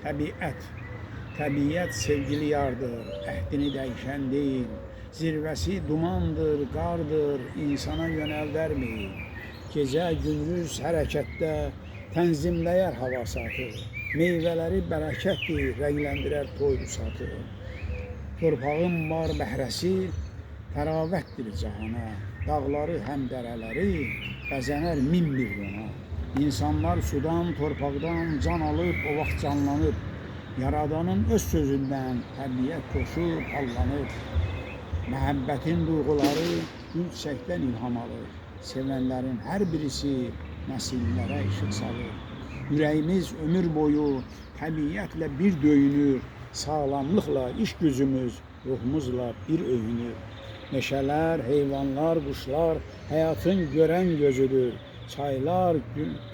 Təbiət. Təbiət sevgili yardır, əhdini dəyişən deyil. Zirvəsi dumandır, qardır, insana yönəldərmi? Gecə gündüz hərəkətdə tənzimləyər havasatı. Meyvələri bərəkətdir, rəngləndirər toy rusatı. Torpağın var bəhrəsi təravətdir cahana. Dağları həm dərələri bəzənər min bir dona. İnsanlar sudan, torpaqdan can alıb, o vaxt canlanıb. Yaradanın öz sözündən təbiət coşub, hallanıb. Məhəbbətin duyğuları gül çiçəkdən ilham alır. Sevənlərin hər birisi nəsillərə işıq salır. Ürəyimiz ömür boyu təbiətlə bir döyünür. Sağlamlıqla iş gücümüz ruhumuzla bir öyünür. Meşələr, heyvanlar, quşlar həyatın görən gözüdür. Çaylar,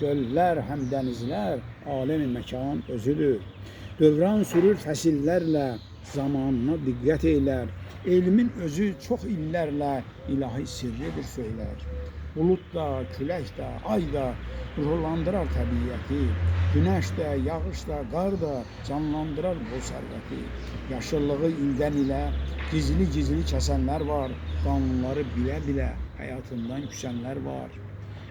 göllər, həm dənizlər aləm-i məkan özüdür. Dövran sürür fəsillərlə, zamanına diqqət eylər. Elmin özü çox illərlə ilahi sirridir söylər. Bulut da, külək də, ay da ruhlandırar təbiəti. Günəş də, yağış da, qar da canlandırar bu sərvəti. Yaşıllığı ildən ilə gizli-gizli kəsənlər var. Qanunları bilə-bilə həyatından küsənlər var.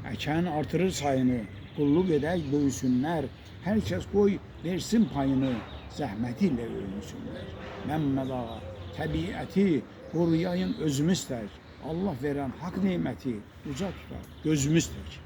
Əkən artırır sayını, qulluq edək böyüsünlər. Hər kəs qoy versin payını, zəhməti ilə öyünsünlər. Məmməd ağa, təbiəti qoruyayın özümüz tək. Allah verən haqq neməti uca tutar, gözümüz tək.